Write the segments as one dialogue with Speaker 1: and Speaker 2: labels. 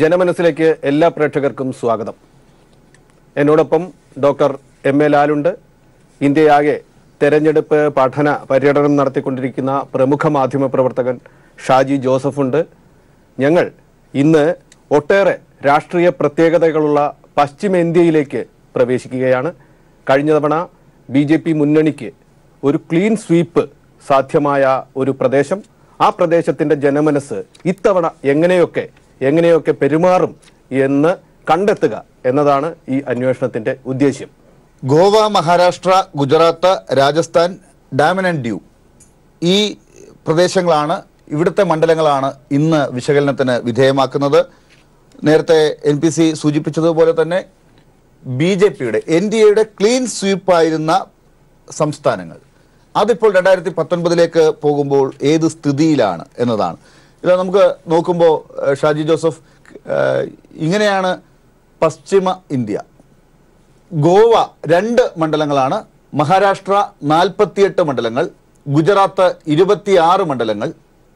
Speaker 1: ജനമനസ്സിലേക്ക് എല്ലാ പ്രേക്ഷകർക്കും സ്വാഗതം. എന്നോടൊപ്പം ഡോക്ടർ എം.എ. ലാലുണ്ട്. ഇന്ത്യയാകെ തെരഞ്ഞെടുപ്പ് പഠന പര്യടനം നടത്തിക്കൊണ്ടിരിക്കുന്ന പ്രമുഖ മാധ്യമ പ്രവർത്തകൻ ഷാജി ജോസഫുണ്ട്. ഞങ്ങൾ ഇന്ന് ഒട്ടേറെ രാഷ്ട്രീയ പ്രത്യേകതകളുള്ള പശ്ചിമേന്ത്യയിലേക്ക് പ്രവേശിക്കുകയാണ്. കഴിഞ്ഞ തവണ BJP മുന്നണിക്ക് ഒരു ക്ലീൻ സ്വീപ്പ് സാധ്യമായ ഒരു പ്രദേശം, ആ പ്രദേശത്തിൻ്റെ ജനമനസ് ഇത്തവണ എങ്ങനെയൊക്കെ പെരുമാറും എന്ന് കണ്ടെത്തുക എന്നതാണ് ഈ അന്വേഷണത്തിൻ്റെ ഉദ്ദേശ്യം.
Speaker 2: ഗോവ, മഹാരാഷ്ട്ര, ഗുജറാത്ത്, രാജസ്ഥാൻ, ഡാമൻ ആൻഡ് ഡ്യൂ ഈ പ്രദേശങ്ങളാണ്, ഇവിടുത്തെ മണ്ഡലങ്ങളാണ് ഇന്ന് വിശകലനത്തിന് വിധേയമാക്കുന്നത്. നേരത്തെ NPC സൂചിപ്പിച്ചതുപോലെ തന്നെ BJPയുടെ NDAയുടെ ക്ലീൻ സ്വീപ്പായിരുന്ന സംസ്ഥാനങ്ങൾ അതിപ്പോൾ 2019 പോകുമ്പോൾ ഏത് സ്ഥിതിയിലാണ് എന്നതാണ്. ഇത് നമുക്ക് നോക്കുമ്പോൾ ഷാജി ജോസഫ്, ഇങ്ങനെയാണ് പശ്ചിമ ഇന്ത്യ. ഗോവ 2 മണ്ഡലങ്ങളാണ്, മഹാരാഷ്ട്ര 48 മണ്ഡലങ്ങൾ, ഗുജറാത്ത് 26 മണ്ഡലങ്ങൾ,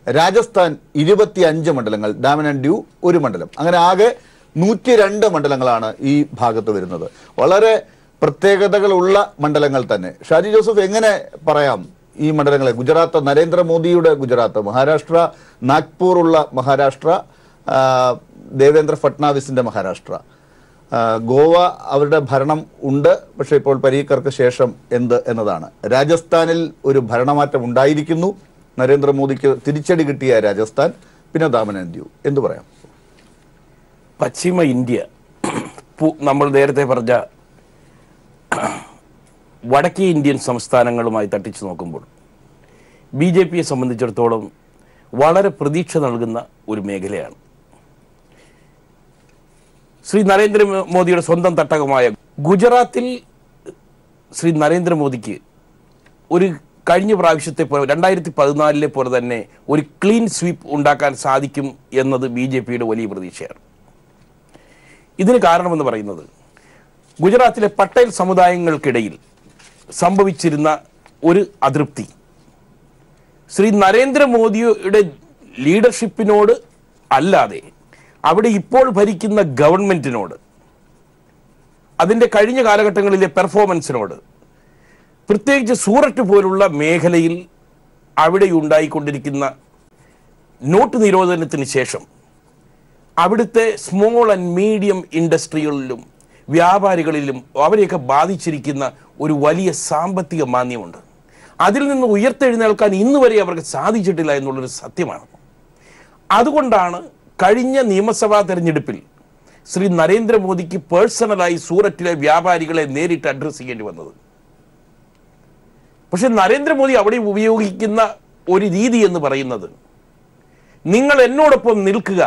Speaker 2: രാജസ്ഥാൻ 25 മണ്ഡലങ്ങൾ, ഡാമൻ ആൻഡ് ഡ്യൂ 1 മണ്ഡലം. അങ്ങനെ ആകെ 102 മണ്ഡലങ്ങളാണ് ഈ ഭാഗത്ത് വരുന്നത്. വളരെ പ്രത്യേകതകളുള്ള മണ്ഡലങ്ങൾ തന്നെ. ഷാജി ജോസഫ്, എങ്ങനെ പറയാം ഈ മണ്ഡലങ്ങളെ? ഗുജറാത്ത് നരേന്ദ്രമോദിയുടെ ഗുജറാത്ത്, മഹാരാഷ്ട്ര നാഗ്പൂർ ഉള്ള മഹാരാഷ്ട്ര, ദേവേന്ദ്ര ഫട്നാവിസിന്റെ മഹാരാഷ്ട്ര, ഗോവ അവരുടെ ഭരണം ഉണ്ട്, പക്ഷേ ഇപ്പോൾ പരീക്കർക്ക് ശേഷം എന്ത് എന്നതാണ്. രാജസ്ഥാനിൽ ഒരു ഭരണമാറ്റം ഉണ്ടായിരിക്കുന്നു, നരേന്ദ്രമോദിക്ക് തിരിച്ചടി കിട്ടിയ രാജസ്ഥാൻ, പിന്നെ ദാമൻ ആൻഡ് ഡ്യൂ. എന്തു പറയാം?
Speaker 3: പശ്ചിമ ഇന്ത്യ നമ്മൾ നേരത്തെ പറഞ്ഞ വടക്കേ ഇന്ത്യൻ സംസ്ഥാനങ്ങളുമായി തട്ടിച്ചു നോക്കുമ്പോൾ BJPയെ സംബന്ധിച്ചിടത്തോളം വളരെ പ്രതീക്ഷ നൽകുന്ന ഒരു മേഖലയാണ്. ശ്രീ നരേന്ദ്രമോദിയുടെ സ്വന്തം തട്ടകമായ ഗുജറാത്തിൽ ശ്രീ നരേന്ദ്രമോദിക്ക് ഒരു കഴിഞ്ഞ പ്രാവശ്യത്തെ പോലെ 2014 പോലെ തന്നെ ഒരു ക്ലീൻ സ്വീപ്പ് ഉണ്ടാക്കാൻ സാധിക്കും എന്നത് BJPയുടെ വലിയ പ്രതീക്ഷയാണ്. ഇതിന് കാരണമെന്ന് പറയുന്നത് ഗുജറാത്തിലെ പട്ടേൽ സമുദായങ്ങൾക്കിടയിൽ സംഭവിച്ചിരുന്ന ഒരു അതൃപ്തി ശ്രീ നരേന്ദ്രമോദിയുടെ ലീഡർഷിപ്പിനോട് അല്ലാതെ അവിടെ ഇപ്പോൾ ഭരിക്കുന്ന ഗവൺമെൻറ്റിനോട്, അതിൻ്റെ കഴിഞ്ഞ കാലഘട്ടങ്ങളിലെ പെർഫോമൻസിനോട്, പ്രത്യേകിച്ച് സൂററ്റ് പോലുള്ള മേഖലയിൽ അവിടെ ഉണ്ടായിക്കൊണ്ടിരിക്കുന്ന നോട്ട് നിരോധനത്തിന് ശേഷം അവിടുത്തെ സ്മോൾ ആൻഡ് മീഡിയം ഇൻഡസ്ട്രികളിലും വ്യാപാരികളിലും അവരെയൊക്കെ ബാധിച്ചിരിക്കുന്ന ഒരു വലിയ സാമ്പത്തിക മാന്ദ്യമുണ്ട്. അതിൽ നിന്ന് ഉയർത്തെഴുന്നേൽക്കാൻ ഇന്ന് വരെ അവർക്ക് സാധിച്ചിട്ടില്ല എന്നുള്ളൊരു സത്യമാണ്. അതുകൊണ്ടാണ് കഴിഞ്ഞ നിയമസഭാ തെരഞ്ഞെടുപ്പിൽ ശ്രീ നരേന്ദ്രമോദിക്ക് പേഴ്സണലായി സൂററ്റിലെ വ്യാപാരികളെ നേരിട്ട് അഡ്രസ് ചെയ്യേണ്ടി വന്നത്. പക്ഷെ നരേന്ദ്രമോദി അവിടെ ഉപയോഗിക്കുന്ന ഒരു രീതി എന്ന് പറയുന്നത്, നിങ്ങൾ എന്നോടൊപ്പം നിൽക്കുക,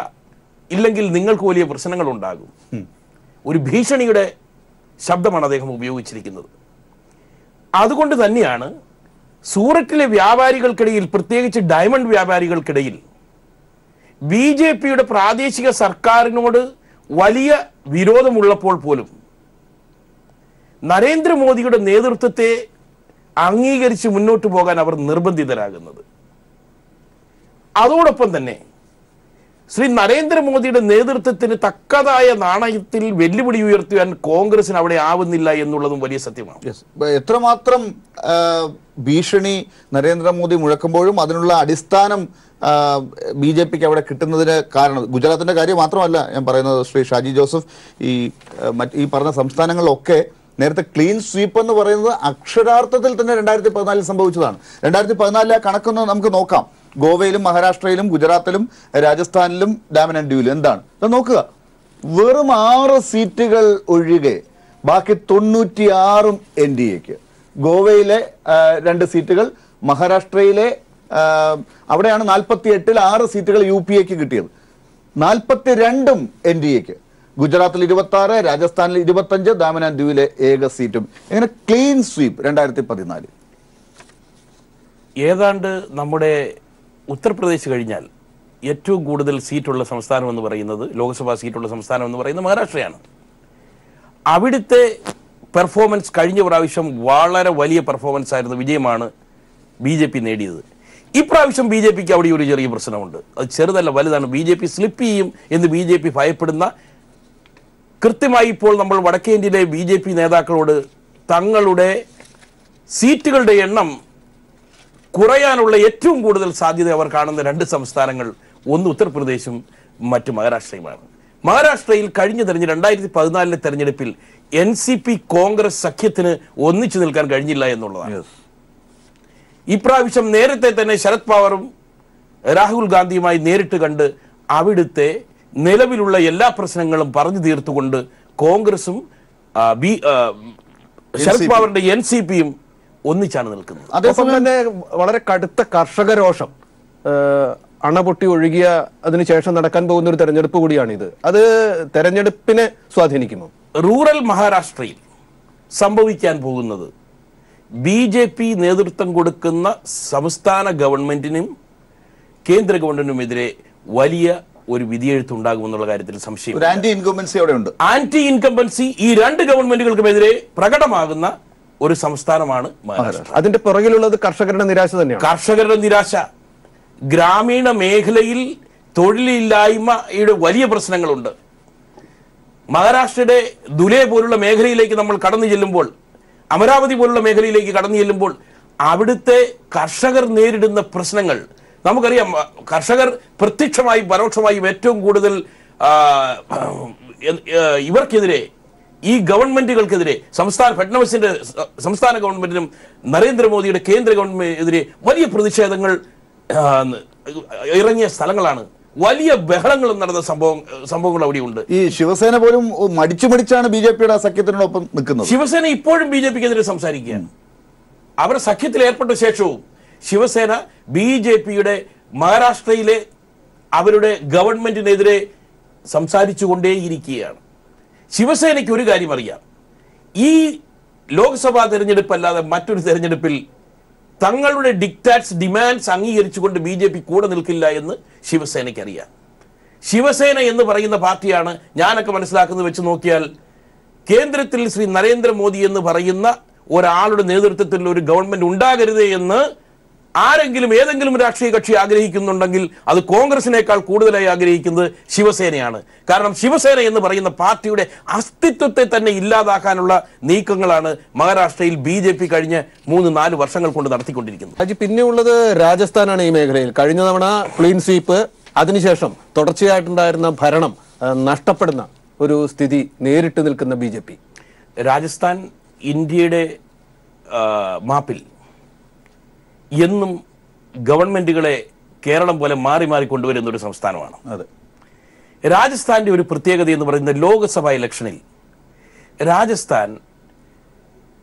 Speaker 3: ഇല്ലെങ്കിൽ നിങ്ങൾക്ക് വലിയ പ്രശ്നങ്ങൾ ഉണ്ടാകും. ഒരു ഭീഷണിയുടെ ശബ്ദമാണ് അദ്ദേഹം ഉപയോഗിച്ചിരിക്കുന്നത്. അതുകൊണ്ട് തന്നെയാണ് സൂററ്റിലെ വ്യാപാരികൾക്കിടയിൽ, പ്രത്യേകിച്ച് ഡയമണ്ട് വ്യാപാരികൾക്കിടയിൽ BJPയുടെ പ്രാദേശിക സർക്കാരിനോട് വലിയ വിരോധമുള്ളപ്പോൾ പോലും നരേന്ദ്രമോദിയുടെ നേതൃത്വത്തെ അംഗീകരിച്ച് മുന്നോട്ട് പോകാൻ അവർ നിർബന്ധിതരാകുന്നത്. അതോടൊപ്പം തന്നെ ശ്രീ നരേന്ദ്രമോദിയുടെ നേതൃത്വത്തിന് തക്കതായ നാണയത്തിൽ വെല്ലുവിളി ഉയർത്തുവാൻ കോൺഗ്രസിന് അവിടെ ആവുന്നില്ല എന്നുള്ളതും വലിയ സത്യമാണ്.
Speaker 2: എത്രമാത്രം ഭീഷണി നരേന്ദ്രമോദി മുഴക്കുമ്പോഴും അതിനുള്ള അടിസ്ഥാനം BJPക്ക് അവിടെ കിട്ടുന്നതിന് കാരണം, ഗുജറാത്തിന്റെ കാര്യം മാത്രമല്ല ഞാൻ പറയുന്നത് ശ്രീ ഷാജി ജോസഫ്, ഈ പറഞ്ഞ സംസ്ഥാനങ്ങളിലൊക്കെ നേരത്തെ ക്ലീൻ സ്വീപ്പ് എന്ന് പറയുന്നത് അക്ഷരാർത്ഥത്തിൽ തന്നെ 2014 സംഭവിച്ചതാണ്. 2014 ആ കണക്കൊന്ന് നമുക്ക് നോക്കാം. ഗോവയിലും മഹാരാഷ്ട്രയിലും ഗുജറാത്തിലും രാജസ്ഥാനിലും ഡാമൻ ആൻഡ് ഡ്യൂവിലും എന്താണ് നോക്കുക, വെറും 6 സീറ്റുകൾ ഒഴികെ ബാക്കി 96 NDAക്ക്. ഗോവയിലെ 2 സീറ്റുകൾ, മഹാരാഷ്ട്രയിലെ അവിടെയാണ് 48-ൽ 6 സീറ്റുകൾ UPAക്ക് കിട്ടിയത്, 42ഉം NDAക്ക്. ഗുജറാത്തിൽ 26, രാജസ്ഥാനിൽ 25, ദാമൻ ആൻഡ് ഡ്യൂവിലെ ഏക സീറ്റും. എങ്ങനെ ക്ലീൻ സ്വീപ്പ് 2014?
Speaker 3: ഏതാണ്ട് നമ്മുടെ ഉത്തർപ്രദേശ് കഴിഞ്ഞാൽ ഏറ്റവും കൂടുതൽ സീറ്റുള്ള സംസ്ഥാനം എന്ന് പറയുന്നത്, ലോക്സഭാ സീറ്റുള്ള സംസ്ഥാനം എന്ന് പറയുന്നത് മഹാരാഷ്ട്രയാണ്. അവിടുത്തെ പെർഫോമൻസ് കഴിഞ്ഞ പ്രാവശ്യം വളരെ വലിയ പെർഫോമൻസ് ആയിരുന്നു, വിജയമാണ് BJP നേടിയത്. ഇപ്രാവശ്യം ബി ജെ പിക്ക് അവിടെ ഒരു ചെറിയ പ്രശ്നമുണ്ട്. അത് ചെറുതല്ല, വലുതാണ്. ബി ജെ പി സ്ലിപ്പ് ചെയ്യും എന്ന് ബി ജെ പി ഭയപ്പെടുന്ന, കൃത്യമായി ഇപ്പോൾ നമ്മൾ വടക്കേന്ത്യയിലെ ബി ജെ പി നേതാക്കളോട് തങ്ങളുടെ സീറ്റുകളുടെ എണ്ണം കുറയാനുള്ള ഏറ്റവും കൂടുതൽ സാധ്യത അവർ കാണുന്ന രണ്ട് സംസ്ഥാനങ്ങൾ ഒന്ന് ഉത്തർപ്രദേശും മറ്റു മഹാരാഷ്ട്രയുമാണ്. മഹാരാഷ്ട്രയിൽ കഴിഞ്ഞ 2014 തെരഞ്ഞെടുപ്പിൽ NCP കോൺഗ്രസ് സഖ്യത്തിന് ഒന്നിച്ചു നിൽക്കാൻ കഴിഞ്ഞില്ല എന്നുള്ളതാണ്. ഇപ്രാവശ്യം നേരത്തെ തന്നെ ശരത് പവാറും രാഹുൽ ഗാന്ധിയുമായി നേരിട്ട് കണ്ട് അവിടുത്തെ നിലവിലുള്ള എല്ലാ പ്രശ്നങ്ങളും പറഞ്ഞു തീർത്തുകൊണ്ട് കോൺഗ്രസും ശരത് പവാറിന്റെ NCPയും ഒന്നിച്ചാണ് നിൽക്കുന്നത്.
Speaker 1: അതേസമയം തന്നെ വളരെ കടുത്ത കർഷക രോഷം അണപൊട്ടി ഒഴുകിയ അതിനുശേഷം നടക്കാൻ പോകുന്ന ഒരു തെരഞ്ഞെടുപ്പ് കൂടിയാണിത്. അത് തെരഞ്ഞെടുപ്പിനെ സ്വാധീനിക്കുമോ?
Speaker 3: റൂറൽ മഹാരാഷ്ട്രയിൽ സംഭവിക്കാൻ പോകുന്നത് BJP നേതൃത്വം കൊടുക്കുന്ന സംസ്ഥാന ഗവൺമെന്റിനും കേന്ദ്ര ഗവൺമെന്റിനുമെതിരെ വലിയ ഒരു വിധിയെഴുത്തുണ്ടാകുമെന്നുള്ള കാര്യത്തിൽ സംശയം.
Speaker 2: ആന്റി ഇൻകംബൻസി അവിടെ ഉണ്ട്.
Speaker 3: ആന്റി ഇൻകംബൻസി ഈ രണ്ട് ഗവൺമെന്റുകൾക്കുമെതിരെ പ്രകടമാകുന്ന ഒരു സംസ്ഥാനമാണ് മഹാരാഷ്ട്ര.
Speaker 1: അതിന്റെ പുറകിലുള്ളത് കർഷകരുടെ നിരാശ തന്നെയാണ്.
Speaker 3: കർഷകരുടെ നിരാശ, ഗ്രാമീണ മേഖലയിൽ തൊഴിലില്ലായ്മയുടെ വലിയ പ്രശ്നങ്ങളുണ്ട്. മഹാരാഷ്ട്രയുടെ ദുലേ പോലുള്ള മേഖലയിലേക്ക് നമ്മൾ കടന്നു ചെല്ലുമ്പോൾ, അമരാവതി പോലുള്ള മേഖലയിലേക്ക് കടന്നു ചെല്ലുമ്പോൾ അവിടുത്തെ കർഷകർ നേരിടുന്ന പ്രശ്നങ്ങൾ നമുക്കറിയാം. കർഷകർ പ്രത്യക്ഷമായും പരോക്ഷമായും ഏറ്റവും കൂടുതൽ ഇവർക്കെതിരെ, ഈ ഗവൺമെന്റുകൾക്കെതിരെ, ഫഡ്നവിസിന്റെ സംസ്ഥാന ഗവൺമെന്റിനും നരേന്ദ്രമോദിയുടെ കേന്ദ്ര ഗവൺമെന്റിനെതിരെ വലിയ പ്രതിഷേധങ്ങൾ ഇറങ്ങിയ സ്ഥലങ്ങളാണ്. വലിയ ബഹളങ്ങളും നടന്ന സംഭവങ്ങൾ അവിടെയുണ്ട്.
Speaker 2: ഈ ശിവസേന പോലും മടിച്ചാണ് BJPയുടെ സഖ്യത്തിനോടൊപ്പം നിൽക്കുന്നത്.
Speaker 3: ശിവസേന ഇപ്പോഴും BJPക്കെതിരെ സംസാരിക്കുകയാണ്. അവർ സഖ്യത്തിൽ ഏർപ്പെട്ട ശേഷവും ശിവസേന BJPയുടെ മഹാരാഷ്ട്രയിലെ അവരുടെ ഗവൺമെന്റിനെതിരെ സംസാരിച്ചുകൊണ്ടേയിരിക്കുകയാണ്. ശിവസേനയ്ക്ക് ഒരു കാര്യം അറിയാം, ഈ ലോക്സഭാ തെരഞ്ഞെടുപ്പ് അല്ലാതെ മറ്റൊരു തെരഞ്ഞെടുപ്പിൽ തങ്ങളുടെ ഡിമാൻഡ്സ് അംഗീകരിച്ചുകൊണ്ട് BJP കൂടെ നിൽക്കില്ല എന്ന് ശിവസേനയ്ക്ക് അറിയാം. ശിവസേന എന്ന് പറയുന്ന പാർട്ടിയാണ്, ഞാനൊക്കെ മനസ്സിലാക്കുന്നത് വെച്ച് നോക്കിയാൽ, കേന്ദ്രത്തിൽ ശ്രീ നരേന്ദ്രമോദി എന്ന് പറയുന്ന ഒരാളുടെ നേതൃത്വത്തിൽ ഒരു ഗവൺമെന്റ് ഉണ്ടാകരുത് എന്ന് ആരെങ്കിലും ഏതെങ്കിലും രാഷ്ട്രീയ കക്ഷി ആഗ്രഹിക്കുന്നുണ്ടെങ്കിൽ അത് കോൺഗ്രസിനേക്കാൾ കൂടുതലായി ആഗ്രഹിക്കുന്നത് ശിവസേനയാണ്. കാരണം ശിവസേന എന്ന് പറയുന്ന പാർട്ടിയുടെ അസ്തിത്വത്തെ തന്നെ ഇല്ലാതാക്കാനുള്ള നീക്കങ്ങളാണ് മഹാരാഷ്ട്രയിൽ BJP കഴിഞ്ഞ 3-4 വർഷങ്ങൾ കൊണ്ട് നടത്തിക്കൊണ്ടിരിക്കുന്നത്.
Speaker 1: പിന്നെ ഉള്ളത് രാജസ്ഥാനാണ്. ഈ മേഖലയിൽ കഴിഞ്ഞ തവണ ക്ലീൻ സ്വീപ്പ്, അതിനുശേഷം തുടർച്ചയായിട്ടുണ്ടായിരുന്ന ഭരണം നഷ്ടപ്പെടുന്ന ഒരു സ്ഥിതി നേരിട്ട് നിൽക്കുന്ന BJP.
Speaker 3: രാജസ്ഥാൻ ഇന്ത്യയുടെ മാപ്പിൽ എന്നും ഗവൺമെന്റുകളെ കേരളം പോലെ മാറി മാറി കൊണ്ടുവരുന്ന ഒരു സംസ്ഥാനമാണ്.
Speaker 2: അതെ.
Speaker 3: രാജസ്ഥാന്റെ ഒരു പ്രത്യേകത എന്ന് പറയുന്നത് ലോക്സഭാ ഇലക്ഷനിൽ രാജസ്ഥാൻ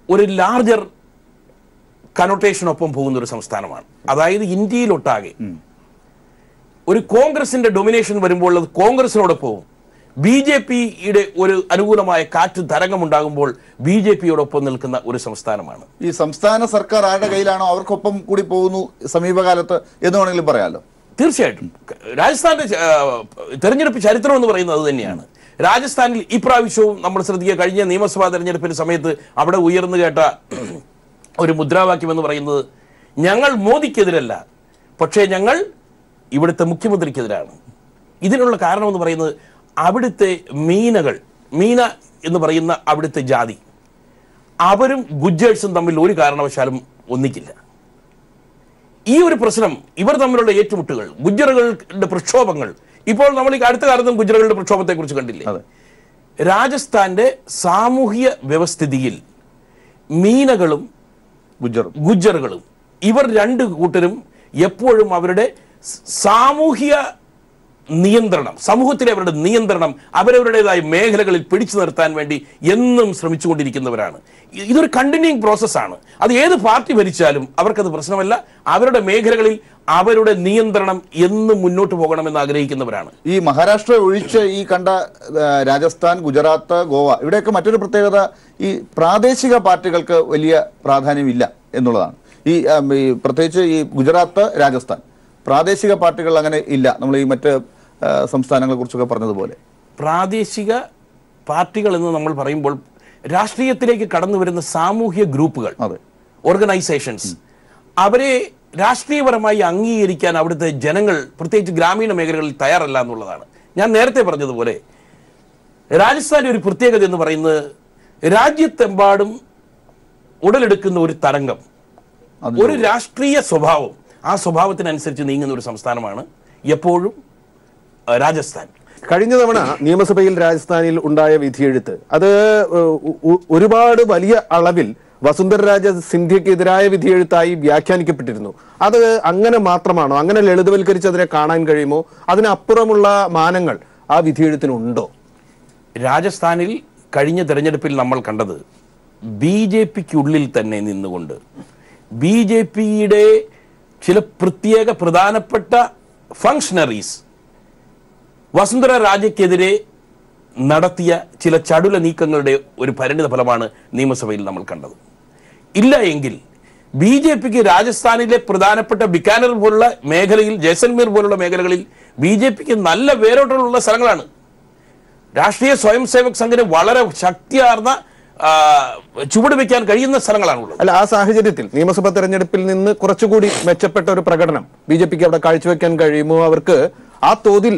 Speaker 3: ഒരു ലാർജർ കനോട്ടേഷനൊപ്പം പോകുന്ന ഒരു സംസ്ഥാനമാണ്. അതായത് ഇന്ത്യയിലൊട്ടാകെ ഒരു കോൺഗ്രസിന്റെ ഡൊമിനേഷൻ വരുമ്പോൾ അത് കോൺഗ്രസിനോടൊപ്പവും BJPയുടെ ഒരു അനുകൂലമായ കാറ്റ് തരംഗമുണ്ടാകുമ്പോൾ BJPയോടൊപ്പം നിൽക്കുന്ന ഒരു സംസ്ഥാനമാണ്.
Speaker 2: ഈ സംസ്ഥാന സർക്കാർ ആരുടെ കയ്യിലാണോ അവർക്കൊപ്പം കൂടി പോകുന്നു സമീപകാലത്ത് എന്ന് വേണമെങ്കിലും പറയാമല്ലോ.
Speaker 3: തീർച്ചയായിട്ടും രാജസ്ഥാന്റെ തെരഞ്ഞെടുപ്പ് ചരിത്രം എന്ന് പറയുന്നത് അത് തന്നെയാണ്. രാജസ്ഥാനിൽ ഇപ്രാവശ്യവും നമ്മൾ ശ്രദ്ധിക്കുക, കഴിഞ്ഞ നിയമസഭാ തെരഞ്ഞെടുപ്പിന്റെ സമയത്ത് അവിടെ ഉയർന്നു കേട്ട ഒരു മുദ്രാവാക്യം എന്ന് പറയുന്നത്, ഞങ്ങൾ മോദിക്കെതിരല്ല, പക്ഷേ ഞങ്ങൾ ഇവിടുത്തെ മുഖ്യമന്ത്രിക്കെതിരാണ്. ഇതിനുള്ള കാരണം എന്ന് പറയുന്നത് അവിടുത്തെ മീന എന്ന് പറയുന്ന അവിടുത്തെ ജാതി, അവരും ഗുജ്ജേഴ്സും തമ്മിൽ ഒരു കാരണവശാലും ഒന്നിക്കില്ല. ഈ ഒരു പ്രശ്നം, ഇവർ തമ്മിലുള്ള ഏറ്റുമുട്ടുകൾ, ഗുജ്ജറുകളുടെ പ്രക്ഷോഭങ്ങൾ, ഇപ്പോൾ നമ്മൾ ഈ അടുത്ത കാലത്തും ഗുജ്ജറുകളുടെ പ്രക്ഷോഭത്തെ കുറിച്ച് കണ്ടില്ലേ. രാജസ്ഥാന്റെ സാമൂഹ്യ വ്യവസ്ഥിതിയിൽ മീനകളും ഗുജ്ജറുകളും ഇവർ രണ്ട് കൂട്ടരും എപ്പോഴും അവരുടെ സാമൂഹ്യ നിയന്ത്രണം, സമൂഹത്തിലെ അവരുടെ നിയന്ത്രണം അവരവരുടേതായ മേഖലകളിൽ പിടിച്ചു നിർത്താൻ വേണ്ടി എന്നും ശ്രമിച്ചുകൊണ്ടിരിക്കുന്നവരാണ്. ഇതൊരു കണ്ടിന്യൂയിങ് പ്രോസസ്സാണ്. അത് ഏത് പാർട്ടി ഭരിച്ചാലും അവർക്കത് പ്രശ്നമല്ല. അവരുടെ മേഖലകളിൽ അവരുടെ നിയന്ത്രണം എന്നും മുന്നോട്ട് പോകണമെന്ന് ആഗ്രഹിക്കുന്നവരാണ്.
Speaker 2: ഈ മഹാരാഷ്ട്ര ഒഴിച്ച് ഈ കണ്ട രാജസ്ഥാൻ, ഗുജറാത്ത്, ഗോവ, ഇവിടെയൊക്കെ മറ്റൊരു പ്രത്യേകത ഈ പ്രാദേശിക പാർട്ടികൾക്ക് വലിയ പ്രാധാന്യമില്ല എന്നുള്ളതാണ്. ഈ പ്രത്യേകിച്ച് ഈ ഗുജറാത്ത്, രാജസ്ഥാൻ പ്രാദേശിക പാർട്ടികൾ അങ്ങനെ ഇല്ല. നമ്മൾ ഈ മറ്റ് സംസ്ഥാനങ്ങളെ കുറിച്ചൊക്കെ പറഞ്ഞതുപോലെ
Speaker 3: പ്രാദേശിക പാർട്ടികൾ എന്ന് നമ്മൾ പറയുമ്പോൾ രാഷ്ട്രീയത്തിലേക്ക് കടന്നു വരുന്ന സാമൂഹ്യ ഗ്രൂപ്പുകൾ, ഓർഗനൈസേഷൻസ്, അവരെ രാഷ്ട്രീയപരമായി അംഗീകരിക്കാൻ അവിടുത്തെ ജനങ്ങൾ പ്രത്യേകിച്ച് ഗ്രാമീണ മേഖലകളിൽ തയ്യാറല്ല എന്നുള്ളതാണ്. ഞാൻ നേരത്തെ പറഞ്ഞതുപോലെ രാജസ്ഥാന്റെ ഒരു പ്രത്യേകത എന്ന് പറയുന്നത് രാജ്യത്തെമ്പാടും ഉടലെടുക്കുന്ന ഒരു തരംഗം, ഒരു രാഷ്ട്രീയ സ്വഭാവം, ആ സ്വഭാവത്തിനനുസരിച്ച് നീങ്ങുന്ന ഒരു സംസ്ഥാനമാണ് എപ്പോഴും രാജസ്ഥാൻ.
Speaker 1: കഴിഞ്ഞ തവണ നിയമസഭയിൽ രാജസ്ഥാനിൽ ഉണ്ടായ വിധിയെഴുത്ത് അത് ഒരുപാട് വലിയ അളവിൽ വസുന്ധര രാജ സിന്ധ്യക്കെതിരായ വിധിയെഴുത്തായി വ്യാഖ്യാനിക്കപ്പെട്ടിരുന്നു. അത് അങ്ങനെ മാത്രമാണോ? അങ്ങനെ ലളിതവൽക്കരിച്ച് അതിനെ കാണാൻ കഴിയുമോ? അതിനപ്പുറമുള്ള മാനങ്ങൾ ആ വിധിയെഴുത്തിനുണ്ടോ?
Speaker 3: രാജസ്ഥാനിൽ കഴിഞ്ഞ തെരഞ്ഞെടുപ്പിൽ നമ്മൾ കണ്ടത് BJPക്കുള്ളിൽ തന്നെ നിന്നുകൊണ്ട് BJPയുടെ ചില പ്രത്യേക പ്രധാനപ്പെട്ട ഫങ്ഷണറീസ് വസുന്ധര രാജയ്ക്കെതിരെ നടത്തിയ ചില ചടുല നീക്കങ്ങളുടെ ഒരു പരിണിത ഫലമാണ് നിയമസഭയിൽ നമ്മൾ കണ്ടത്. ഇല്ല എങ്കിൽ BJPക്ക് രാജസ്ഥാനിലെ പ്രധാനപ്പെട്ട ബിക്കാനർ പോലുള്ള മേഖലയിൽ, ജയ്സൽമീർ പോലുള്ള മേഖലകളിൽ BJPക്ക് നല്ല വേരോട്ടമുള്ള സ്ഥലങ്ങളാണ്. രാഷ്ട്രീയ സ്വയം സേവക് സംഘിന് വളരെ ശക്തിയാർന്ന ചുവട് വെക്കാൻ കഴിയുന്ന സ്ഥലങ്ങളാണുള്ളത്.
Speaker 1: അല്ല, ആ സാഹചര്യത്തിൽ നിയമസഭാ തെരഞ്ഞെടുപ്പിൽ നിന്ന് കുറച്ചുകൂടി മെച്ചപ്പെട്ട ഒരു പ്രകടനം BJPക്ക് അവിടെ കാഴ്ചവെക്കാൻ കഴിയുമോ? അവർക്ക് ആ തോതിൽ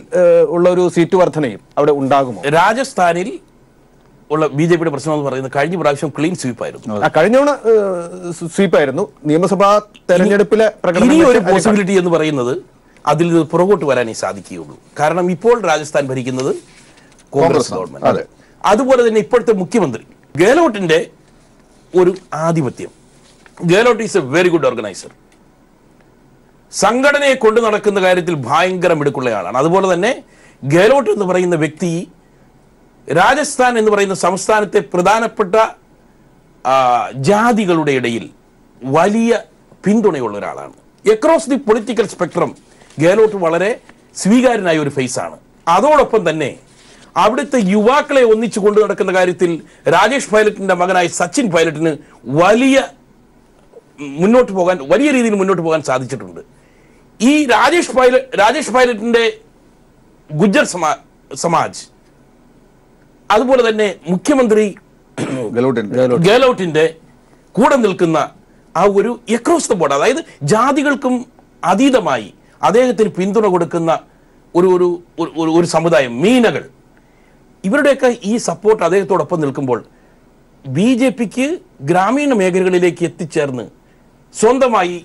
Speaker 1: ഉള്ള ഒരു സീറ്റ് വർധനയും അവിടെ ഉണ്ടാകുമോ?
Speaker 3: രാജസ്ഥാനിൽ ഉള്ള BJPയുടെ പ്രശ്നം എന്ന് പറയുന്നത് കഴിഞ്ഞ പ്രാവശ്യം ക്ലീൻ സ്വീപ്പായിരുന്നു.
Speaker 1: കഴിഞ്ഞ സ്വീപ്പായിരുന്നു. നിയമസഭാ തെരഞ്ഞെടുപ്പിലെ
Speaker 3: ഇനി ഒരു പോസിബിലിറ്റി എന്ന് പറയുന്നത് അതിൽ നിന്ന് പുറകോട്ട് വരാനേ സാധിക്കുകയുള്ളൂ. കാരണം ഇപ്പോൾ രാജസ്ഥാൻ ഭരിക്കുന്നത് കോൺഗ്രസ് ഗവൺമെന്റ്. അതുപോലെ തന്നെ ഇപ്പോഴത്തെ മുഖ്യമന്ത്രി ഗെഹ്ലോട്ടിന്റെ ഒരു ആധിപത്യം. Gehlot is A very good organiser. സംഘടനയെ കൊണ്ടു നടക്കുന്ന കാര്യത്തിൽ ഭയങ്കര മിടുക്കുള്ളയാളാണ്. അതുപോലെ തന്നെ ഗെഹ്ലോട്ട് എന്ന് പറയുന്ന വ്യക്തി രാജസ്ഥാൻ എന്ന് പറയുന്ന സംസ്ഥാനത്തെ പ്രധാനപ്പെട്ട ജാതികളുടെ ഇടയിൽ വലിയ പിന്തുണയുള്ള ഒരാളാണ്. Across the political spectrum Gehlot വളരെ സ്വീകാര്യനായ ഒരു ഫേസാണ്. അതോടൊപ്പം തന്നെ അവിടുത്തെ യുവാക്കളെ ഒന്നിച്ചു കൊണ്ടു നടക്കുന്ന കാര്യത്തിൽ രാജേഷ് പൈലറ്റിന്റെ മകനായ സച്ചിൻ പൈലറ്റിന് വലിയ രീതിയിൽ മുന്നോട്ട് പോകാൻ സാധിച്ചിട്ടുണ്ട്. ഈ രാജേഷ് പൈലറ്റിന്റെ ഗുജ്ജർ സമാജ്, അതുപോലെ തന്നെ മുഖ്യമന്ത്രി ഗെഹ്ലോട്ടിന്റെ കൂടെ നിൽക്കുന്ന ആ ഒരു എക്രോസ് ദ ബോർഡ്, അതായത് ജാതികൾക്കും അതീതമായി അദ്ദേഹത്തിന് പിന്തുണ കൊടുക്കുന്ന ഒരു സമുദായം, മീനകൾ, ഇവരുടെയൊക്കെ ഈ സപ്പോർട്ട് അദ്ദേഹത്തോടൊപ്പം നിൽക്കുമ്പോൾ BJPക്ക് ഗ്രാമീണ മേഖലകളിലേക്ക് എത്തിച്ചേർന്ന് സ്വന്തമായി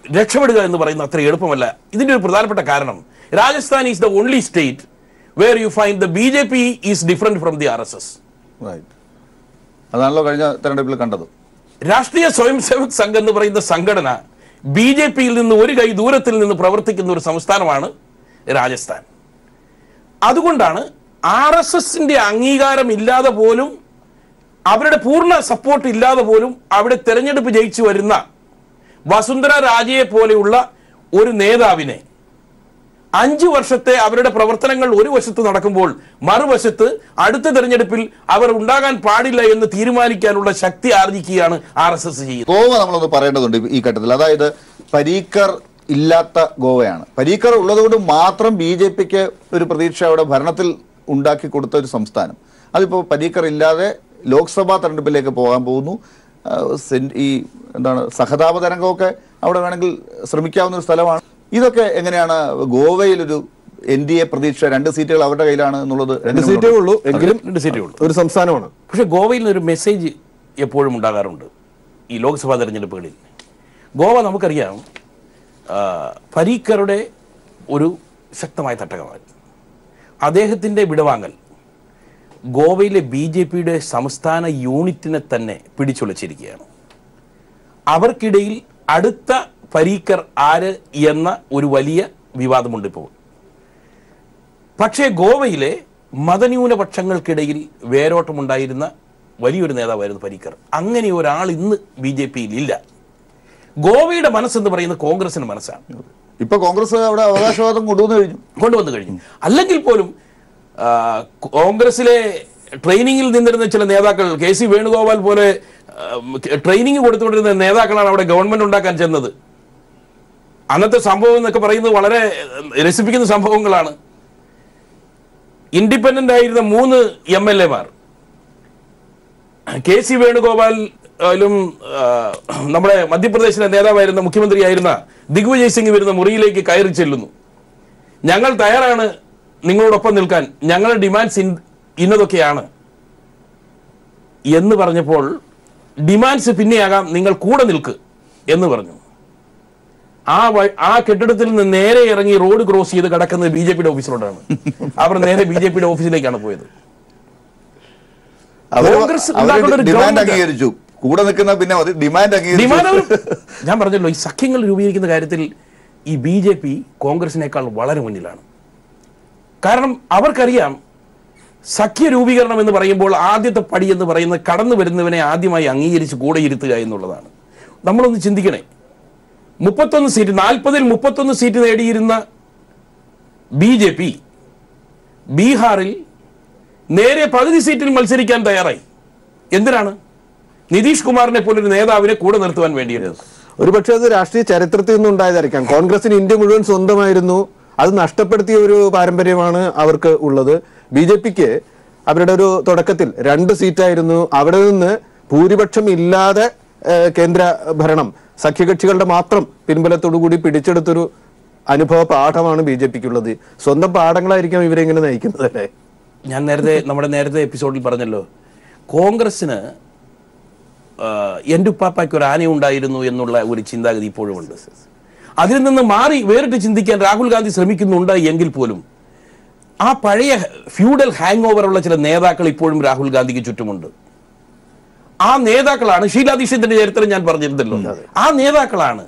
Speaker 3: രക്ഷപ്പെടുക എന്ന് പറയുന്നത് അത്ര എളുപ്പമല്ല. ഇതിന്റെ ഒരു പ്രധാനപ്പെട്ട കാരണം Rajasthan is the only state where you find the BJP is different from the RSS.
Speaker 2: അതാണല്ലോ കഴിഞ്ഞ തെരഞ്ഞെടുപ്പിൽ കണ്ടത്.
Speaker 3: രാഷ്ട്രീയ സ്വയം സേവക് സംഘ് എന്ന് പറയുന്ന സംഘടന BJPയിൽ നിന്ന് ഒരു കൈ ദൂരത്തിൽ നിന്ന് പ്രവർത്തിക്കുന്ന ഒരു സംസ്ഥാനമാണ് രാജസ്ഥാൻ. അതുകൊണ്ടാണ് RSSന്റെ അംഗീകാരം ഇല്ലാതെ പോലും, അവരുടെ പൂർണ്ണ സപ്പോർട്ട് ഇല്ലാതെ പോലും അവിടെ തെരഞ്ഞെടുപ്പ് ജയിച്ചു വരുന്ന വസുന്ധര രാജയെ പോലെയുള്ള ഒരു നേതാവിനെ 5 വർഷത്തെ അവരുടെ പ്രവർത്തനങ്ങൾ ഒരു വശത്ത് നടക്കുമ്പോൾ മറുവശത്ത് അടുത്ത തെരഞ്ഞെടുപ്പിൽ അവർ ഉണ്ടാകാൻ പാടില്ല എന്ന് തീരുമാനിക്കാനുള്ള ശക്തി ആർജിക്കുകയാണ് RSS ചെയ്യുന്നത്.
Speaker 2: ഗോവ നമ്മളൊന്ന് പറയേണ്ടതുണ്ട് ഈ ഘട്ടത്തിൽ. അതായത് പരീക്കർ ഇല്ലാത്ത ഗോവയാണ്. പരീക്കർ ഉള്ളതുകൊണ്ട് മാത്രം BJPക്ക് ഒരു പ്രതീക്ഷ അവിടെ ഭരണത്തിൽ ഉണ്ടാക്കി കൊടുത്ത ഒരു സംസ്ഥാനം. അതിപ്പോൾ പരീക്കർ ഇല്ലാതെ ലോക്സഭാ തെരഞ്ഞെടുപ്പിലേക്ക് പോകാൻ പോകുന്നു. ഈ സഹതാപ തരംഗമൊക്കെ അവിടെ വേണമെങ്കിൽ ശ്രമിക്കാവുന്ന ഒരു സ്ഥലമാണ്. ഇതൊക്കെ എങ്ങനെയാണ് ഗോവയിലൊരു NDA പ്രതീക്ഷ? 2 സീറ്റുകൾ അവരുടെ കയ്യിലാണ് എന്നുള്ളത്.
Speaker 1: 2 സീറ്റേ ഉള്ളൂ, എങ്കിലും 2 സീറ്റേ ഉള്ളൂ, ഒരു സംസ്ഥാനമാണ്.
Speaker 3: പക്ഷെ ഗോവയിൽ നിന്നൊരു മെസ്സേജ് എപ്പോഴും ഉണ്ടാകാറുണ്ട് ഈ ലോക്സഭാ തെരഞ്ഞെടുപ്പുകളിൽ. ഗോവ നമുക്കറിയാം പരീക്കറുടെ ഒരു ശക്തമായ തട്ടകമാണ്. അദ്ദേഹത്തിൻ്റെ വിടവാങ്ങൽ ഗോവയിലെ BJPയുടെ സംസ്ഥാന യൂണിറ്റിനെ തന്നെ പിടിച്ചുലച്ചിരിക്കുകയാണ്. അവർക്കിടയിൽ അടുത്ത പരീക്കർ ആര് എന്ന ഒരു വലിയ വിവാദമുണ്ട് ഇപ്പോൾ. പക്ഷേ ഗോവയിലെ മതന്യൂനപക്ഷങ്ങൾക്കിടയിൽ വേരോട്ടമുണ്ടായിരുന്ന വലിയൊരു നേതാവായിരുന്നു പരീക്കർ. അങ്ങനെ ഒരാൾ ഇന്ന് BJPയിൽ ഇല്ല. ഗോവയുടെ മനസ്സെന്ന് പറയുന്നത് കോൺഗ്രസിന്റെ മനസ്സാണ്.
Speaker 2: ഇപ്പൊ കോൺഗ്രസ് അവിടെ അവകാശവാദം കൊണ്ടുവന്നു കഴിഞ്ഞു.
Speaker 3: അല്ലെങ്കിൽ പോലും കോൺഗ്രസിലെ ട്രെയിനിങ്ങിൽ നിന്നിരുന്ന ചില നേതാക്കൾ, KC വേണുഗോപാൽ പോലെ ട്രെയിനിങ് കൊടുത്തുകൊണ്ടിരുന്ന നേതാക്കളാണ് അവിടെ ഗവൺമെന്റ് ഉണ്ടാക്കാൻ ചെന്നത്. അന്നത്തെ സംഭവം എന്നൊക്കെ പറയുന്നത് വളരെ രസിപ്പിക്കുന്ന സംഭവങ്ങളാണ്. ഇൻഡിപെൻഡന്റ് ആയിരുന്ന 3 MLA മാർ KC വേണുഗോപാൽ നമ്മുടെ മധ്യപ്രദേശിലെ നേതാവായിരുന്ന മുഖ്യമന്ത്രിയായിരുന്ന ദിഗ്വിജയ് സിംഗ് വരുന്ന മുറിയിലേക്ക് കയറി ചെല്ലുന്നു. ഞങ്ങൾ തയ്യാറാണ് നിങ്ങളോടൊപ്പം നിൽക്കാൻ, ഞങ്ങളുടെ ഡിമാൻഡ്സ് ഇന്നതൊക്കെയാണ് എന്ന് പറഞ്ഞപ്പോൾ ഡിമാൻഡ്സ് പിന്നെയാകാം, നിങ്ങൾ കൂടെ നിൽക്ക് എന്ന് പറഞ്ഞു. ആ കെട്ടിടത്തിൽ നിന്ന് നേരെ ഇറങ്ങി റോഡ് ക്രോസ് ചെയ്ത് കിടക്കുന്നത് BJP-യുടെ ഓഫീസിലോട്ടാണ്. അവർ നേരെ BJP-യുടെ ഓഫീസിലേക്കാണ് പോയത്. ഞാൻ പറഞ്ഞല്ലോ, ഈ സഖ്യങ്ങൾ രൂപീകരിക്കുന്ന കാര്യത്തിൽ ഈ BJP കോൺഗ്രസിനേക്കാൾ വളരെ മുന്നിലാണ്. കാരണം അവർക്കറിയാം സഖ്യ രൂപീകരണം എന്ന് പറയുമ്പോൾ ആദ്യത്തെ പടി എന്ന് പറയുന്നത് കടന്നു വരുന്നവനെ ആദ്യമായി അംഗീകരിച്ച് കൂടെ ഇരുത്തുക എന്നുള്ളതാണ്. നമ്മളൊന്ന് ചിന്തിക്കണേ, 31 സീറ്റ് 40-ൽ 31 സീറ്റ് നേടിയിരുന്ന BJP ബീഹാറിൽ നേരെ പകുതി സീറ്റിൽ മത്സരിക്കാൻ തയ്യാറായി. എന്തിനാണ്? നിതീഷ് കുമാറിനെ പോലൊരു നേതാവിനെ കൂടെ നിർത്തുവാൻ വേണ്ടിയിട്ട്.
Speaker 1: ഒരുപക്ഷെ അത് രാഷ്ട്രീയ ചരിത്രത്തിൽ നിന്നും ഉണ്ടായതായിരിക്കാം. കോൺഗ്രസിന് ഇന്ത്യ മുഴുവൻ സ്വന്തമായിരുന്നു, അത് നഷ്ടപ്പെടുത്തിയ ഒരു പാരമ്പര്യമാണ് അവർക്ക് ഉള്ളത്. BJP-ക്ക് അവരുടെ ഒരു തുടക്കത്തിൽ 2 സീറ്റായിരുന്നു. അവിടെ നിന്ന് ഭൂരിപക്ഷം ഇല്ലാതെ കേന്ദ്ര ഭരണം സഖ്യകക്ഷികളുടെ മാത്രം പിൻബലത്തോടുകൂടി പിടിച്ചെടുത്തൊരു അനുഭവ പാഠമാണ് BJP-ക്കുള്ളത്. സ്വന്തം പാഠങ്ങളായിരിക്കാം ഇവരെ ഇങ്ങനെ നയിക്കുന്നത് അല്ലേ?
Speaker 3: ഞാൻ നമ്മുടെ നേരത്തെ എപ്പിസോഡിൽ പറഞ്ഞല്ലോ, കോൺഗ്രസിന് എൻ്റെ ഉപ്പാപ്പയ്ക്ക് ഒരു ആന ഉണ്ടായിരുന്നു എന്നുള്ള ഒരു ചിന്താഗതി ഇപ്പോഴും ഉണ്ട്. അതിൽ നിന്ന് മാറി വേറിട്ട് ചിന്തിക്കാൻ രാഹുൽ ഗാന്ധി ശ്രമിക്കുന്നുണ്ട് എങ്കിൽ പോലും ആ പഴയ ഫ്യൂഡൽ ഹാങ് ഓവറുള്ള ചില നേതാക്കൾ ഇപ്പോഴും രാഹുൽ ഗാന്ധിക്ക് ചുറ്റുമുണ്ട്. ആ നേതാക്കളാണ്, ഷീലാ ദീക്ഷിതിന്റെ ചരിത്രം ഞാൻ പറഞ്ഞിരുന്നല്ലോ, ആ നേതാക്കളാണ്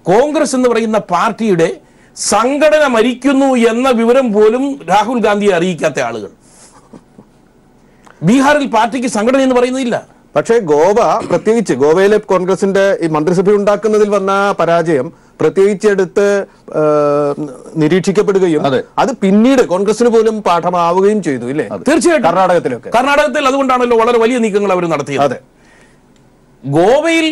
Speaker 3: കോൺഗ്രസ് എന്ന് പറയുന്ന പാർട്ടിയുടെ സംഘടന മരിക്കുന്നു എന്ന വിവരം പോലും രാഹുൽ ഗാന്ധിയെ അറിയിക്കാത്ത ആളുകൾ. ബീഹാറിൽ പാർട്ടിക്ക് സംഘടന എന്ന് പറയുന്നില്ല.
Speaker 1: പക്ഷേ പ്രത്യേകിച്ച് ഗോവയിലെ കോൺഗ്രസിന്റെ ഈ മന്ത്രിസഭ ഉണ്ടാക്കുന്നതിൽ വന്ന പരാജയം പ്രത്യേകിച്ച് എടുത്ത് നിരീക്ഷിക്കപ്പെടുകയും അത് പിന്നീട് കോൺഗ്രസിന് പോലും പാഠമാവുകയും ചെയ്തു ഇല്ലേ?
Speaker 3: തീർച്ചയായിട്ടും. കർണാടകത്തിൽ അതുകൊണ്ടാണല്ലോ വളരെ വലിയ നീക്കങ്ങൾ അവർ നടത്തിയത്. ഗോവയിൽ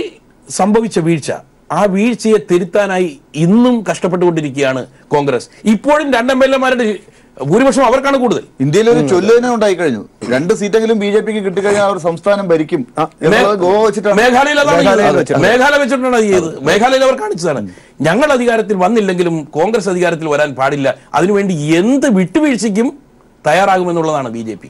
Speaker 3: സംഭവിച്ച വീഴ്ച, ആ വീഴ്ചയെ തിരുത്താനായി ഇന്നും കഷ്ടപ്പെട്ടുകൊണ്ടിരിക്കുകയാണ് കോൺഗ്രസ്. ഇപ്പോഴും 2 MLA-മാരുടെ ഭൂരിപക്ഷം അവർക്കാണ് കൂടുതൽ.
Speaker 2: ഇന്ത്യയിൽ ഒരു ചൊല്ല് തന്നെ ഉണ്ടായി കഴിഞ്ഞു, 2 സീറ്റെങ്കിലും BJP-ക്ക് കിട്ടിക്കഴിഞ്ഞാൽ അവർ സംസ്ഥാനം ഭരിക്കും. ഗോവ വെച്ചിട്ടാണ്,
Speaker 3: മേഘാലയ വെച്ചിട്ടാണ് ചെയ്തത്. മേഘാലയയിൽ അവർ കാണിച്ചതാണ്. ഞങ്ങൾ അധികാരത്തിൽ വന്നില്ലെങ്കിലും കോൺഗ്രസ് അധികാരത്തിൽ വരാൻ പാടില്ല, അതിനുവേണ്ടി എന്ത് വിട്ടുവീഴ്ചയ്ക്കും തയ്യാറാകുമെന്നുള്ളതാണ് BJP.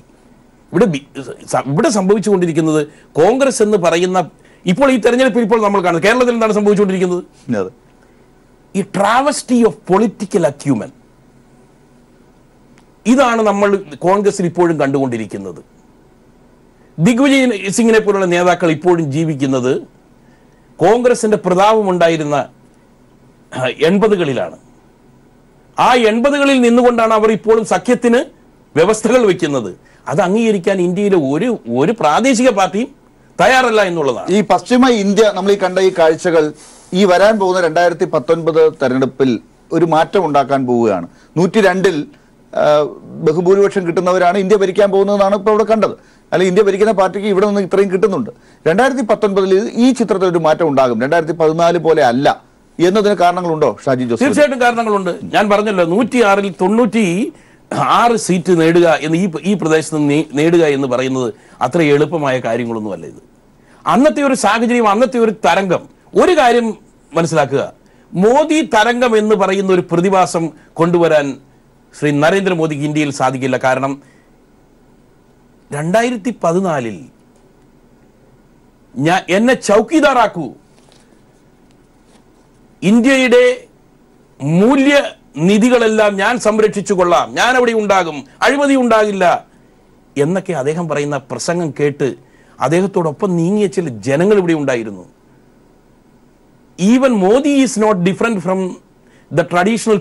Speaker 3: ഇവിടെ സംഭവിച്ചുകൊണ്ടിരിക്കുന്നത് കോൺഗ്രസ് എന്ന് പറയുന്ന ഇപ്പോൾ ഈ തെരഞ്ഞെടുപ്പിൽ ഇപ്പോൾ നമ്മൾ കാണുന്നത് കേരളത്തിൽ എന്താണ് സംഭവിച്ചുകൊണ്ടിരിക്കുന്നത്? ഈ ട്രാവസ്റ്റി ഓഫ് പൊളിറ്റിക്കൽ അക്യൂമൻ, ഇതാണ് നമ്മൾ കോൺഗ്രസിൽ ഇപ്പോഴും കണ്ടുകൊണ്ടിരിക്കുന്നത്. ദിഗ്വിജയ് സിംഗിനെ പോലുള്ള നേതാക്കൾ ഇപ്പോഴും ജീവിക്കുന്നത് കോൺഗ്രസിന്റെ പ്രതാപമുണ്ടായിരുന്ന 80-കളിലാണ്. ആ 80-കളിൽ നിന്നുകൊണ്ടാണ് അവർ ഇപ്പോഴും സഖ്യത്തിന് വ്യവസ്ഥകൾ വെക്കുന്നത്. അത് അംഗീകരിക്കാൻ ഇന്ത്യയിലെ ഒരു പ്രാദേശിക പാർട്ടിയും തയ്യാറല്ല എന്നുള്ളതാണ്.
Speaker 2: ഈ പശ്ചിമ ഇന്ത്യ നമ്മൾ ഈ കണ്ട ഈ കാഴ്ചകൾ ഈ വരാൻ പോകുന്ന 2019 തെരഞ്ഞെടുപ്പിൽ ഒരു മാറ്റം ഉണ്ടാക്കാൻ പോവുകയാണ്. 102-ൽ ബഹുഭൂരിപക്ഷം കിട്ടുന്നവരാണ് ഇന്ത്യ ഭരിക്കാൻ പോകുന്നതെന്നാണ് ഇപ്പോൾ ഇവിടെ കണ്ടത്. അല്ലെങ്കിൽ ഇന്ത്യ ഭരിക്കുന്ന പാർട്ടിക്ക് ഇവിടെ നിന്ന് ഇത്രയും കിട്ടുന്നുണ്ട്. 2019 ഈ ചിത്രത്തിൽ ഒരു മാറ്റം ഉണ്ടാകും, 2014 പോലെ അല്ല എന്നതിന് കാരണങ്ങളുണ്ടോ ഷാജി ജോസ്?
Speaker 3: തീർച്ചയായിട്ടും കാരണങ്ങളുണ്ട്. ഞാൻ പറഞ്ഞല്ലോ, 106-ൽ 96 സീറ്റ് നേടുക എന്ന് ഈ പ്രദേശത്ത് നേടുക എന്ന് പറയുന്നത് അത്ര എളുപ്പമായ കാര്യങ്ങളൊന്നുമല്ല. ഇത് അന്നത്തെ ഒരു സാഹചര്യം, അന്നത്തെ ഒരു തരംഗം. ഒരു കാര്യം മനസ്സിലാക്കുക, മോദി തരംഗം എന്ന് പറയുന്ന ഒരു പ്രതിഭാസം കൊണ്ടുവരാൻ ശ്രീ നരേന്ദ്രമോദിക്ക് ഇന്ത്യയിൽ സാധിക്കില്ല. കാരണം 2014-ൽ എന്നെ ചൗക്കിദാറാക്കൂ, ഇന്ത്യയുടെ മൂല്യനിധികളെല്ലാം ഞാൻ സംരക്ഷിച്ചു കൊള്ളാം, ഞാൻ അവിടെ ഉണ്ടാകും, അഴിമതി ഉണ്ടാകില്ല എന്നൊക്കെ അദ്ദേഹം പറയുന്ന പ്രസംഗം കേട്ട് അദ്ദേഹത്തോടൊപ്പം നീങ്ങിയ ചില ജനങ്ങൾ ഇവിടെ ഉണ്ടായിരുന്നു. Even Modi is not different from the traditional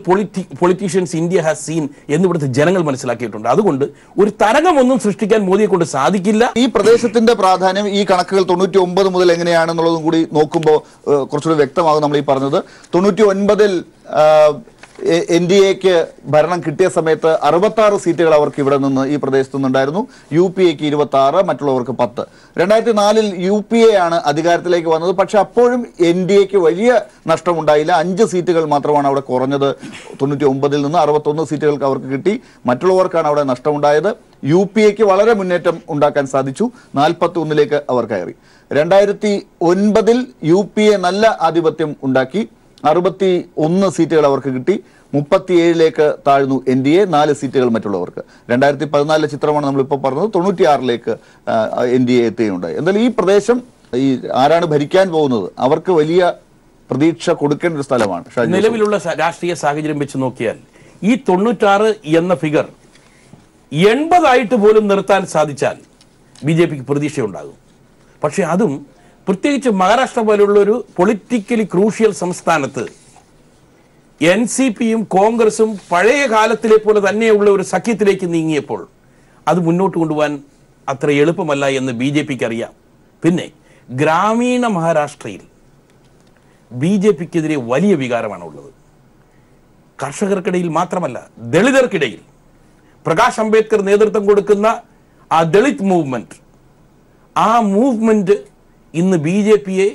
Speaker 3: politicians India has seen എന്ന് ഇവിടുത്തെ ജനങ്ങൾ മനസ്സിലാക്കിയിട്ടുണ്ട്. അതുകൊണ്ട് ഒരു തരംഗമൊന്നും സൃഷ്ടിക്കാൻ മോദിയെ കൊണ്ട് സാധിക്കില്ല.
Speaker 2: ഈ പ്രദേശത്തിന്റെ പ്രാധാന്യം ഈ കണക്കുകൾ 99 മുതൽ എങ്ങനെയാണെന്നുള്ളതും കൂടി നോക്കുമ്പോൾ കുറച്ചുകൂടി വ്യക്തമാകും. നമ്മൾ ഈ പറഞ്ഞത് 99-ൽ NDAക്ക് ഭരണം കിട്ടിയ സമയത്ത് 66 സീറ്റുകൾ അവർക്ക് ഇവിടെ നിന്ന് ഈ പ്രദേശത്തു നിന്നുണ്ടായിരുന്നു. UPAക്ക് 26, മറ്റുള്ളവർക്ക് 10. 2004 UPA ആണ് അധികാരത്തിലേക്ക് വന്നത്. പക്ഷെ അപ്പോഴും NDAക്ക് വലിയ നഷ്ടമുണ്ടായില്ല. 5 സീറ്റുകൾ മാത്രമാണ് അവിടെ കുറഞ്ഞത്. 99 നിന്ന് 61 സീറ്റുകൾക്ക് അവർക്ക് കിട്ടി. മറ്റുള്ളവർക്കാണ് അവിടെ നഷ്ടമുണ്ടായത്. UPAക്ക് വളരെ മുന്നേറ്റം ഉണ്ടാക്കാൻ സാധിച്ചു. 41ലേക്ക് അവർ കയറി. 2009 UPA നല്ല ആധിപത്യം ഉണ്ടാക്കി. 61 സീറ്റുകൾ അവർക്ക് കിട്ടി. 37ലേക്ക് താഴ്ന്നു NDA, 4 സീറ്റുകൾ മറ്റുള്ളവർക്ക്. 2014 ചിത്രമാണ് നമ്മളിപ്പോൾ പറഞ്ഞത്. 96ലേക്ക് NDA എത്തുകയുണ്ടായി. എന്തായാലും ഈ പ്രദേശം ഈ ആരാണ് ഭരിക്കാൻ പോകുന്നത് അവർക്ക് വലിയ പ്രതീക്ഷ കൊടുക്കേണ്ട ഒരു സ്ഥലമാണ്.
Speaker 3: നിലവിലുള്ള രാഷ്ട്രീയ സാഹചര്യം വെച്ച് നോക്കിയാൽ ഈ 96 എന്ന ഫിഗർ 80 ആയിട്ട് പോലും നിർത്താൻ സാധിച്ചാൽ BJPക്ക് പ്രതീക്ഷയുണ്ടാകും. പക്ഷെ അതും പ്രത്യേകിച്ച് മഹാരാഷ്ട്ര പോലുള്ള ഒരു പൊളിറ്റിക്കലി ക്രൂഷ്യൽ സംസ്ഥാനത്ത് NCPയും കോൺഗ്രസും പഴയ കാലത്തിലെ പോലെ തന്നെയുള്ള ഒരു സഖ്യത്തിലേക്ക് നീങ്ങിയപ്പോൾ അത് മുന്നോട്ട് കൊണ്ടുപോകാൻ അത്ര എളുപ്പമല്ല എന്ന് BJPക്ക് അറിയാം. പിന്നെ ഗ്രാമീണ മഹാരാഷ്ട്രയിൽ BJPക്കെതിരെ വലിയ വികാരമാണുള്ളത്. കർഷകർക്കിടയിൽ മാത്രമല്ല, ദളിതർക്കിടയിൽ പ്രകാശ് അംബേദ്കർ നേതൃത്വം കൊടുക്കുന്ന ആ ദളിത് മൂവ്മെന്റ്, ആ മൂവ്മെന്റ് ഇന്ന് BJPയെ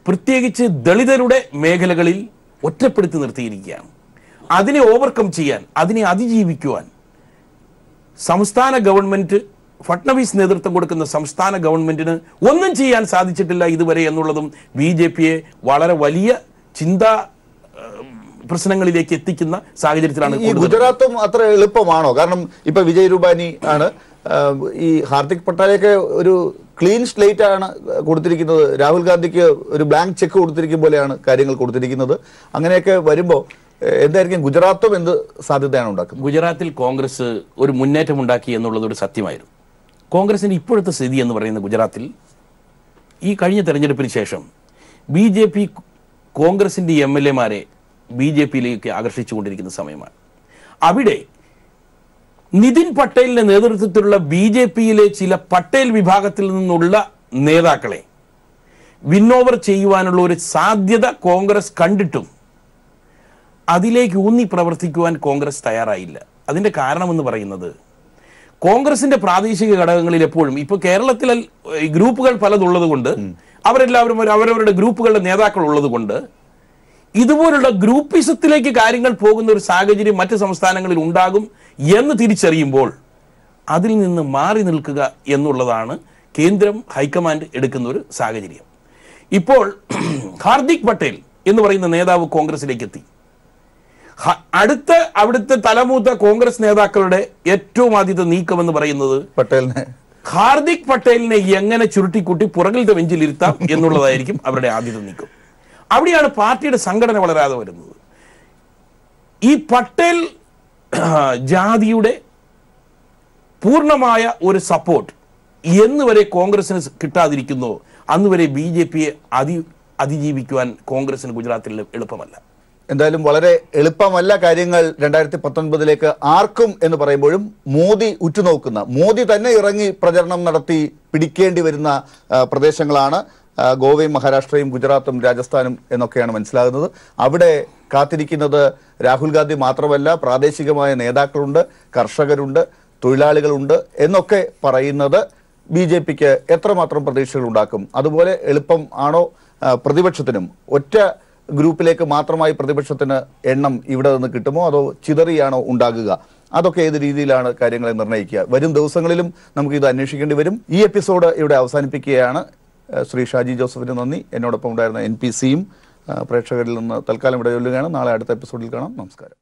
Speaker 3: പ്രത്യേകിച്ച് ദളിതരുടെ മേഖലകളിൽ ഒറ്റപ്പെടുത്തി നിർത്തിയിരിക്കുകയാണ്. അതിനെ ഓവർകം ചെയ്യാൻ, അതിനെ അതിജീവിക്കുവാൻ സംസ്ഥാന ഗവൺമെന്റ്, ഫട്നവിസ് നേതൃത്വം കൊടുക്കുന്ന സംസ്ഥാന ഗവൺമെന്റിന് ഒന്നും ചെയ്യാൻ സാധിച്ചിട്ടില്ല ഇതുവരെ എന്നുള്ളതും BJPയെ വളരെ വലിയ ചിന്താ പ്രശ്നങ്ങളിലേക്ക് എത്തിക്കുന്ന സാഹചര്യത്തിലാണ്.
Speaker 2: ഈ ഗുജറാത്തും അത്ര എളുപ്പമാണോ? കാരണം ഇപ്പൊ വിജയ് രൂപാനി ആണ്, ഈ ഹാർദിക് പട്ടേലൊക്കെ ഒരു ക്ലീൻ സ്ലേറ്റ് ആണ് കൊടുത്തിരിക്കുന്നത്. രാഹുൽ ഗാന്ധിക്ക് ഒരു ബ്ലാങ്ക് ചെക്ക് കൊടുത്തിരിക്കും പോലെയാണ് കാര്യങ്ങൾ കൊടുത്തിരിക്കുന്നത്. അങ്ങനെയൊക്കെ വരുമ്പോൾ എന്തായിരിക്കും ഗുജറാത്തും എന്ത് സാധ്യതയാണ് ഉണ്ടാക്കുന്നത്?
Speaker 3: ഗുജറാത്തിൽ കോൺഗ്രസ് ഒരു മുന്നേറ്റം ഉണ്ടാക്കി എന്നുള്ളത് ഒരു സത്യമായിരുന്നു. കോൺഗ്രസിന്റെ ഇപ്പോഴത്തെ സ്ഥിതി എന്ന് പറയുന്നത് ഗുജറാത്തിൽ ഈ കഴിഞ്ഞ തെരഞ്ഞെടുപ്പിന് ശേഷം BJP കോൺഗ്രസിന്റെ MLA-മാരെ BJPയിലേക്ക് ആകർഷിച്ചുകൊണ്ടിരിക്കുന്ന സമയമാണ്. അവിടെ നിതിൻ പട്ടേലിന്റെ നേതൃത്വത്തിലുള്ള BJPയിലെ ചില പട്ടേൽ വിഭാഗത്തിൽ നിന്നുള്ള നേതാക്കളെ വിന്നോവർ ചെയ്യുവാനുള്ള ഒരു സാധ്യത കോൺഗ്രസ് കണ്ടിട്ടും അതിലേക്ക് ഊന്നി പ്രവർത്തിക്കുവാൻ കോൺഗ്രസ് തയ്യാറായില്ല. അതിന്റെ കാരണമെന്ന് പറയുന്നത് കോൺഗ്രസിന്റെ പ്രാദേശിക ഘടകങ്ങളിൽ എപ്പോഴും ഇപ്പോൾ കേരളത്തിൽ ഗ്രൂപ്പുകൾ പലതുള്ളത് കൊണ്ട് അവരെല്ലാവരും അവരവരുടെ ഗ്രൂപ്പുകളുടെ നേതാക്കൾ ഉള്ളത് കൊണ്ട് ഇതുപോലുള്ള ഗ്രൂപ്പിസത്തിലേക്ക് കാര്യങ്ങൾ പോകുന്ന ഒരു സാഹചര്യം മറ്റ് സംസ്ഥാനങ്ങളിൽ ഉണ്ടാകും എന്ന് തിരിച്ചറിയുമ്പോൾ അതിൽ നിന്ന് മാറി നിൽക്കുക എന്നുള്ളതാണ് കേന്ദ്രം ഹൈക്കമാൻഡ് എടുക്കുന്ന ഒരു സാഹചര്യം. ഇപ്പോൾ ഹാർദിക് പട്ടേൽ എന്ന് പറയുന്ന നേതാവ് കോൺഗ്രസിലേക്ക് എത്തി. അവിടുത്തെ തലമൂത്ത കോൺഗ്രസ് നേതാക്കളുടെ ഏറ്റവും ആദ്യത്തെ നീക്കം എന്ന് പറയുന്നത് ഹാർദിക് പട്ടേലിനെ എങ്ങനെ ചുരുട്ടിക്കൂട്ടി പുറകിലത്തെ ബെഞ്ചിലിരുത്താം എന്നുള്ളതായിരിക്കും അവരുടെ ആദ്യത്തെ നീക്കം. അവിടെയാണ് പാർട്ടിയുടെ സംഘടന വളരാതെ വരുന്നത്. ഈ പട്ടേൽ ജാതിയുടെ പൂർണ്ണമായ ഒരു സപ്പോർട്ട് എന്നുവരെ കോൺഗ്രസിന് കിട്ടാതിരിക്കുന്നോ അന്നുവരെ BJPയെ അതിജീവിക്കുവാൻ കോൺഗ്രസിന് ഗുജറാത്തിൽ എളുപ്പമല്ല.
Speaker 2: എന്തായാലും വളരെ എളുപ്പമല്ല കാര്യങ്ങൾ 2019ലേക്ക് ആർക്കും എന്ന് പറയുമ്പോഴും മോദി ഉറ്റുനോക്കുന്ന, മോദി തന്നെ ഇറങ്ങി പ്രചരണം നടത്തി പിടിക്കേണ്ടി വരുന്ന പ്രദേശങ്ങളാണ് ഗോവയും മഹാരാഷ്ട്രയും ഗുജറാത്തും രാജസ്ഥാനും എന്നൊക്കെയാണ് മനസ്സിലാകുന്നത്. അവിടെ കാത്തിരിക്കുന്നത് രാഹുൽ ഗാന്ധി മാത്രമല്ല, പ്രാദേശികമായ നേതാക്കളുണ്ട്, കർഷകരുണ്ട്, തൊഴിലാളികളുണ്ട് എന്നൊക്കെ പറയുന്നത് BJPക്ക് എത്രമാത്രം പ്രതീക്ഷകൾ ഉണ്ടാക്കും. അതുപോലെ എളുപ്പം ആണോ പ്രതിപക്ഷത്തിനും? ഒറ്റ ഗ്രൂപ്പിലേക്ക് മാത്രമായി പ്രതിപക്ഷത്തിന് എണ്ണം ഇവിടെ നിന്ന് കിട്ടുമോ അതോ ചിതറിയാണോ ഉണ്ടാകുക? അതൊക്കെ ഏത് രീതിയിലാണ് കാര്യങ്ങളെ നിർണ്ണയിക്കുക? വരും ദിവസങ്ങളിലും നമുക്കിത് അന്വേഷിക്കേണ്ടി വരും. ഈ എപ്പിസോഡ് ഇവിടെ അവസാനിപ്പിക്കുകയാണ്. ശ്രീ ഷാജി ജോസഫിന് നന്ദി. എന്നോടൊപ്പം ഉണ്ടായിരുന്ന NPCയും പ്രേക്ഷകരിൽ നിന്ന് തൽക്കാലം ഇവിടെ ചൊല്ലുകയാണ്. നാളെ അടുത്ത എപ്പിസോഡിൽ കാണാം. നമസ്കാരം.